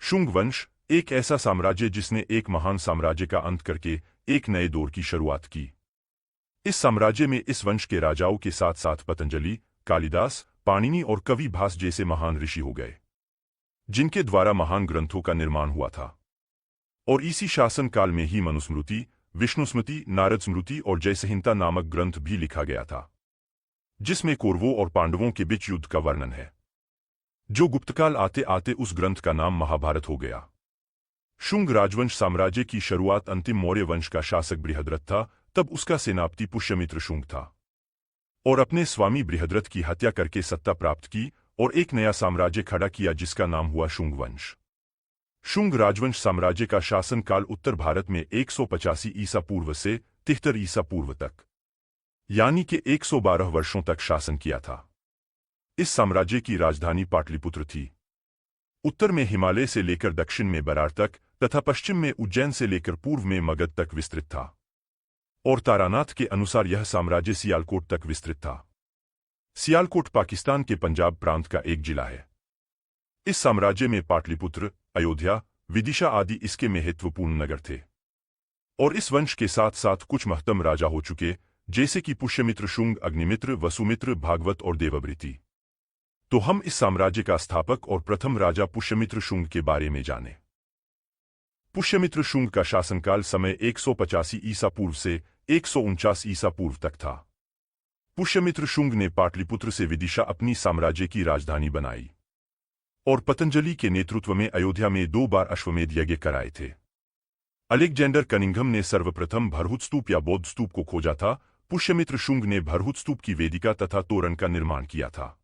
शुंग वंश एक ऐसा साम्राज्य जिसने एक महान साम्राज्य का अंत करके एक नए दौर की शुरुआत की। इस साम्राज्य में इस वंश के राजाओं के साथ साथ पतंजलि, कालिदास, पाणिनि और कवि भास जैसे महान ऋषि हो गए, जिनके द्वारा महान ग्रंथों का निर्माण हुआ था। और इसी शासन काल में ही मनुस्मृति, विष्णुस्मृति, नारद स्मृति और जयसंहिता नामक ग्रंथ भी लिखा गया था, जिसमें कौरवों और पांडवों के बीच युद्ध का वर्णन है, जो गुप्तकाल आते आते उस ग्रंथ का नाम महाभारत हो गया। शुंग राजवंश साम्राज्य की शुरुआत अंतिम मौर्य वंश का शासक बृहद्रथ था, तब उसका सेनापति पुष्यमित्र शुंग था, और अपने स्वामी बृहद्रथ की हत्या करके सत्ता प्राप्त की और एक नया साम्राज्य खड़ा किया जिसका नाम हुआ शुंग वंश। शुंग राजवंश साम्राज्य का शासनकाल उत्तर भारत में 185 ईसा पूर्व से 73 ईसा पूर्व तक, यानी कि 112 वर्षों तक शासन किया था। इस साम्राज्य की राजधानी पाटलिपुत्र थी। उत्तर में हिमालय से लेकर दक्षिण में बरार तक तथा पश्चिम में उज्जैन से लेकर पूर्व में मगध तक विस्तृत था, और तारानाथ के अनुसार यह साम्राज्य सियालकोट तक विस्तृत था। सियालकोट पाकिस्तान के पंजाब प्रांत का एक जिला है। इस साम्राज्य में पाटलिपुत्र, अयोध्या, विदिशा आदि इसके महत्वपूर्ण नगर थे, और इस वंश के साथ साथ कुछ महत्तम राजा हो चुके, जैसे कि पुष्यमित्र शुंग, अग्निमित्र, वसुमित्र, भागवत और देवव्रति। तो हम इस साम्राज्य का स्थापक और प्रथम राजा पुष्यमित्र शुंग के बारे में जाने। पुष्यमित्र शुंग का शासनकाल समय 185 ईसा पूर्व से 149 ईसा पूर्व तक था। पुष्यमित्र शुंग ने पाटलिपुत्र से विदिशा अपनी साम्राज्य की राजधानी बनाई, और पतंजलि के नेतृत्व में अयोध्या में 2 बार अश्वमेध यज्ञ कराए थे। अलेक्जेंडर कनिंघम ने सर्वप्रथम भरहुत स्तूप या बौद्ध स्तूप को खोजा था। पुष्यमित्र शुंग ने भरहुत स्तूप की वेदिका तथा तोरण का निर्माण किया था।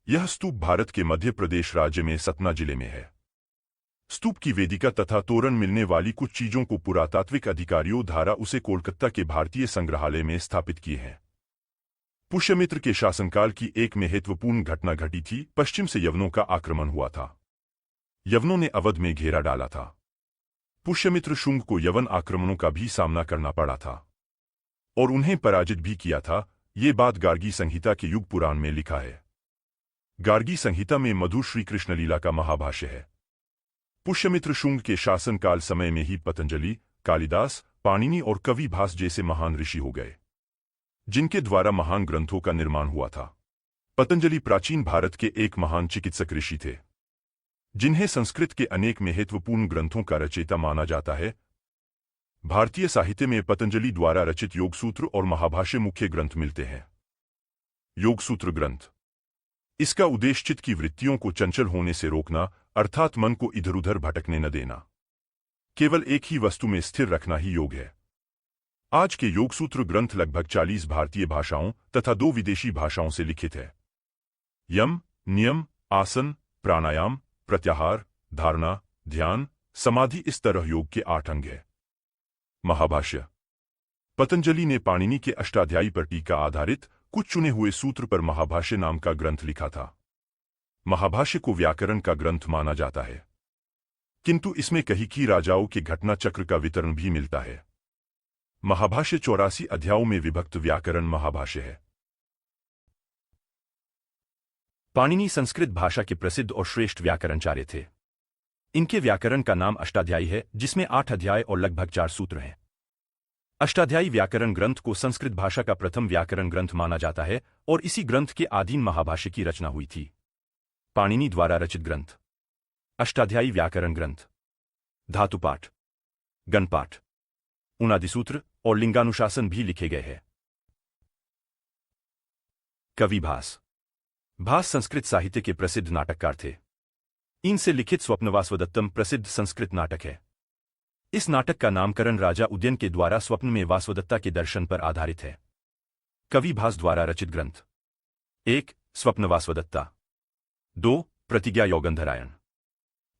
यह स्तूप भारत के मध्य प्रदेश राज्य में सतना जिले में है। स्तूप की वेदिका तथा तोरण मिलने वाली कुछ चीजों को पुरातात्विक अधिकारियों द्वारा उसे कोलकाता के भारतीय संग्रहालय में स्थापित किए हैं। पुष्यमित्र के शासनकाल की एक महत्वपूर्ण घटना घटी थी। पश्चिम से यवनों का आक्रमण हुआ था। यवनों ने अवध में घेरा डाला था। पुष्यमित्र शुंग को यवन आक्रमणों का भी सामना करना पड़ा था और उन्हें पराजित भी किया था। ये बात गार्गी संहिता के युग पुराण में लिखा है। गार्गी संहिता में मधुर श्री कृष्ण लीला का महाभाष्य है। पुष्यमित्र शुंग के शासनकाल समय में ही पतंजलि, कालिदास, पाणिनि और कवि भास जैसे महान ऋषि हो गए, जिनके द्वारा महान ग्रंथों का निर्माण हुआ था। पतंजलि प्राचीन भारत के एक महान चिकित्सक ऋषि थे, जिन्हें संस्कृत के अनेक महत्वपूर्ण ग्रंथों का रचयिता माना जाता है। भारतीय साहित्य में पतंजलि द्वारा रचित योगसूत्र और महाभाष्य मुख्य ग्रंथ मिलते हैं। योगसूत्र ग्रंथ, इसका उद्देश्य चित्त की वृत्तियों को चंचल होने से रोकना, अर्थात मन को इधर उधर भटकने न देना, केवल एक ही वस्तु में स्थिर रखना ही योग है। आज के योगसूत्र ग्रंथ लगभग 40 भारतीय भाषाओं तथा 2 विदेशी भाषाओं से लिखित है। यम, नियम, आसन, प्राणायाम, प्रत्याहार, धारणा, ध्यान, समाधि इस तरह योग के 8 अंग है। महाभाष्य, पतंजलि ने पाणिनि के अष्टाध्यायी पर टीका आधारित कुछ चुने हुए सूत्र पर महाभाष्य नाम का ग्रंथ लिखा था। महाभाष्य को व्याकरण का ग्रंथ माना जाता है, किंतु इसमें कई राजाओं के घटना चक्र का वितरण भी मिलता है। महाभाष्य 84 अध्यायों में विभक्त व्याकरण महाभाष्य है। पाणिनि संस्कृत भाषा के प्रसिद्ध और श्रेष्ठ व्याकरणचार्य थे। इनके व्याकरण का नाम अष्टाध्यायी है, जिसमें 8 अध्याय और लगभग 4 सूत्र हैं। अष्टाध्यायी व्याकरण ग्रंथ को संस्कृत भाषा का प्रथम व्याकरण ग्रंथ माना जाता है और इसी ग्रंथ के आधीन महाभाष्य की रचना हुई थी। पाणिनि द्वारा रचित ग्रंथ अष्टाध्यायी व्याकरण ग्रंथ धातुपाठ, गणपाठ, उनादिसूत्र और लिंगानुशासन भी लिखे गए हैं। कवि भास संस्कृत साहित्य के प्रसिद्ध नाटककार थे। इनसे लिखित स्वप्नवासवदत्तम प्रसिद्ध संस्कृत नाटक है। इस नाटक का नामकरण राजा उदयन के द्वारा स्वप्न में वासवदत्ता के दर्शन पर आधारित है। कवि भास द्वारा रचित ग्रंथ: 1. स्वप्नवासवदत्ता, 2. प्रतिज्ञा योगंधरायण,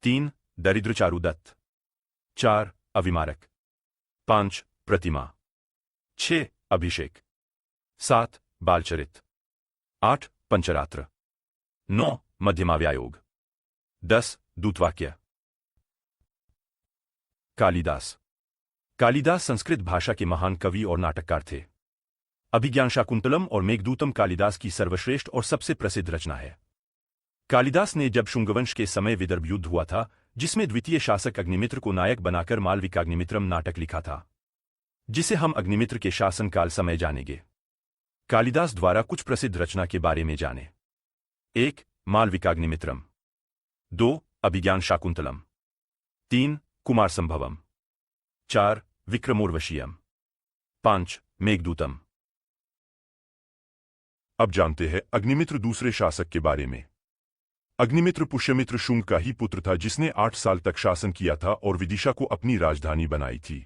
3. दरिद्रचारुदत्त, 4. अविमारक, 5. प्रतिमा, 6. अभिषेक, 7. बालचरित, 8. पंचरात्र, 9. मध्यमाव्यायोग, 10. दूतवाक्य। कालिदास संस्कृत भाषा के महान कवि और नाटककार थे। अभिज्ञान शाकुंतलम और मेघदूतम कालिदास की सर्वश्रेष्ठ और सबसे प्रसिद्ध रचना है। कालिदास ने जब शुंगवंश के समय विदर्भ युद्ध हुआ था, जिसमें द्वितीय शासक अग्निमित्र को नायक बनाकर मालविकाग्निमित्रम नाटक लिखा था, जिसे हम अग्निमित्र के शासनकाल समय जानेंगे। कालिदास द्वारा कुछ प्रसिद्ध रचना के बारे में जाने। 1. मालविकाग्निमित्रम। 2. अभिज्ञान शाकुंतलम। 3. कुमार संभवम। 4. विक्रमोर्वशीयम। 5. मेघदूतम। अब जानते हैं अग्निमित्र दूसरे शासक के बारे में। अग्निमित्र पुष्यमित्र शुंग का ही पुत्र था, जिसने 8 साल तक शासन किया था और विदिशा को अपनी राजधानी बनाई थी।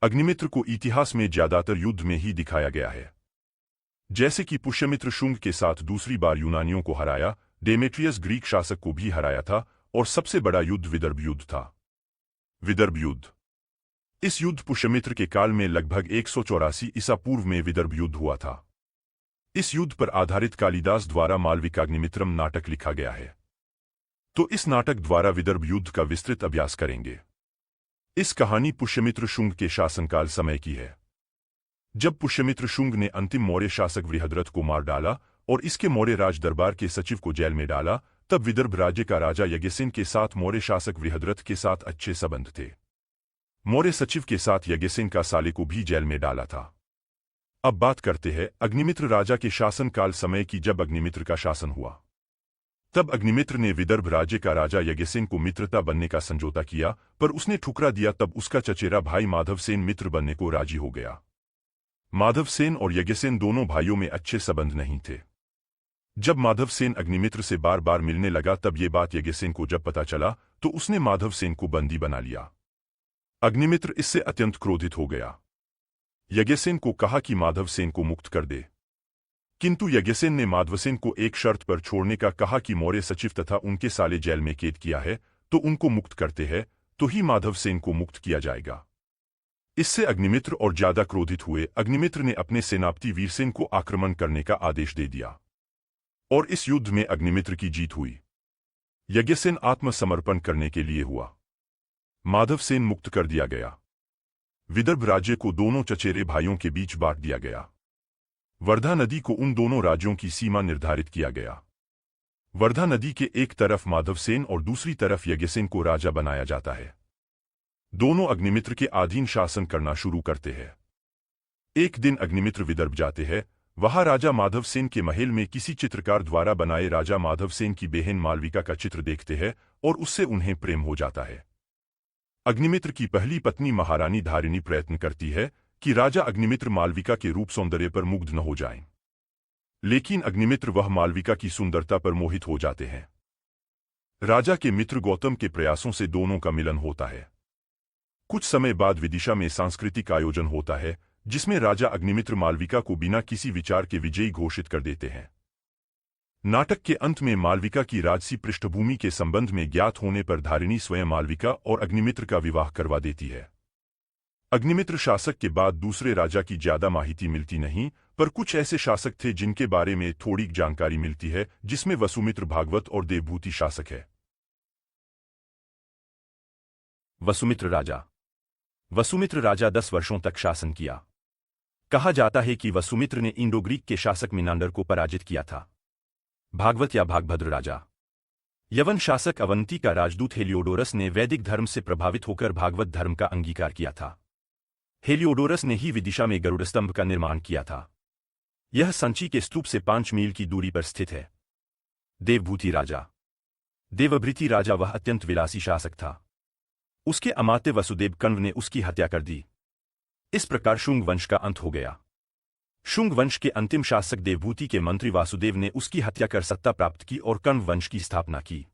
अग्निमित्र को इतिहास में ज्यादातर युद्ध में ही दिखाया गया है, जैसे कि पुष्यमित्र शुंग के साथ दूसरी बार यूनानियों को हराया, डेमेट्रियस ग्रीक शासक को भी हराया था, और सबसे बड़ा युद्ध विदर्भ युद्ध था। विदर्भ युद्ध। इस युद्ध पुष्यमित्र के काल में लगभग 184 ईसा पूर्व में विदर्भ युद्ध हुआ था। इस युद्ध पर आधारित कालिदास द्वारा मालविकाग्निमित्रम नाटक लिखा गया है। तो इस नाटक द्वारा विदर्भ युद्ध का विस्तृत अभ्यास करेंगे। इस कहानी पुष्यमित्र शुंग के शासनकाल समय की है, जब पुष्यमित्र शुंग ने अंतिम मौर्य शासक वृहद्रथ को मार डाला और इसके मौर्य राज दरबार के सचिव को जेल में डाला। तब विदर्भ राज्य का राजा यज्ञसेन के साथ मौर्य शासक वृहद्रथ के साथ अच्छे संबंध थे। मौर्य सचिव के साथ यज्ञसेन का साले को भी जेल में डाला था। अब बात करते हैं अग्निमित्र राजा के शासनकाल समय की। जब अग्निमित्र का शासन हुआ, तब अग्निमित्र ने विदर्भ राज्य का राजा यज्ञसेन को मित्रता बनने का समझौता किया, पर उसने ठुकरा दिया। तब उसका चचेरा भाई माधवसेन मित्र बनने को राजी हो गया। माधवसेन और यज्ञसेन दोनों भाइयों में अच्छे संबंध नहीं थे। जब माधवसेन अग्निमित्र से बार बार मिलने लगा, तब ये बात यज्ञसेन को जब पता चला, तो उसने माधवसेन को बंदी बना लिया। अग्निमित्र इससे अत्यंत क्रोधित हो गया। यज्ञसेन को कहा कि माधवसेन को मुक्त कर दे, किंतु यज्ञसेन ने माधवसेन को एक शर्त पर छोड़ने का कहा कि मौर्य सचिव तथा उनके साले जेल में कैद किया है, तो उनको मुक्त करते हैं तो ही माधवसेन को मुक्त किया जाएगा। इससे अग्निमित्र और ज्यादा क्रोधित हुए। अग्निमित्र ने अपने सेनापति वीरसेन को आक्रमण करने का आदेश दे दिया, और इस युद्ध में अग्निमित्र की जीत हुई। यज्ञसेन आत्मसमर्पण करने के लिए हुआ। माधवसेन मुक्त कर दिया गया। विदर्भ राज्य को दोनों चचेरे भाइयों के बीच बांट दिया गया। वर्धा नदी को उन दोनों राज्यों की सीमा निर्धारित किया गया। वर्धा नदी के एक तरफ माधवसेन और दूसरी तरफ यज्ञसेन को राजा बनाया जाता है। दोनों अग्निमित्र के अधीन शासन करना शुरू करते हैं। एक दिन अग्निमित्र विदर्भ जाते हैं। वहां राजा माधवसेन के महल में किसी चित्रकार द्वारा बनाए राजा माधवसेन की बहन मालविका का चित्र देखते हैं और उससे उन्हें प्रेम हो जाता है। अग्निमित्र की पहली पत्नी महारानी धारिणी प्रयत्न करती है कि राजा अग्निमित्र मालविका के रूप सौंदर्य पर मुग्ध न हो जाएं, लेकिन अग्निमित्र वह मालविका की सुंदरता पर मोहित हो जाते हैं। राजा के मित्र गौतम के प्रयासों से दोनों का मिलन होता है। कुछ समय बाद विदिशा में सांस्कृतिक आयोजन होता है, जिसमें राजा अग्निमित्र मालविका को बिना किसी विचार के विजयी घोषित कर देते हैं। नाटक के अंत में मालविका की राजसी पृष्ठभूमि के संबंध में ज्ञात होने पर धारिणी स्वयं मालविका और अग्निमित्र का विवाह करवा देती है। अग्निमित्र शासक के बाद दूसरे राजा की ज्यादा माहिती मिलती नहीं, पर कुछ ऐसे शासक थे जिनके बारे में थोड़ी जानकारी मिलती है, जिसमें वसुमित्र भागवत और देवभूति शासक है। वसुमित्र राजा। वसुमित्र राजा 10 वर्षों तक शासन किया। कहा जाता है कि वसुमित्र ने इंडो ग्रीक के शासक मिनांडर को पराजित किया था। भागवत या भागभद्र राजा। यवन शासक अवंती का राजदूत हेलियोडोरस ने वैदिक धर्म से प्रभावित होकर भागवत धर्म का अंगीकार किया था। हेलियोडोरस ने ही विदिशा में गरुड़ स्तंभ का निर्माण किया था। यह संची के स्तूप से 5 मील की दूरी पर स्थित है। देवभूति राजा। देवभृति राजा वह अत्यंत विलासी शासक था। उसके अमात्य वसुदेव कण्व ने उसकी हत्या कर दी। इस प्रकार शुंग वंश का अंत हो गया। शुंग वंश के अंतिम शासक देवभूति के मंत्री वासुदेव ने उसकी हत्या कर सत्ता प्राप्त की और कण्व वंश की स्थापना की,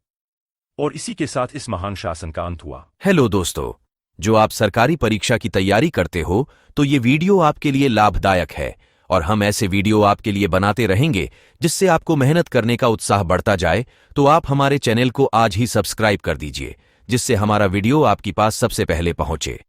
और इसी के साथ इस महान शासन का अंत हुआ। हेलो दोस्तों, जो आप सरकारी परीक्षा की तैयारी करते हो तो ये वीडियो आपके लिए लाभदायक है, और हम ऐसे वीडियो आपके लिए बनाते रहेंगे जिससे आपको मेहनत करने का उत्साह बढ़ता जाए। तो आप हमारे चैनल को आज ही सब्सक्राइब कर दीजिए, जिससे हमारा वीडियो आपके पास सबसे पहले पहुंचे।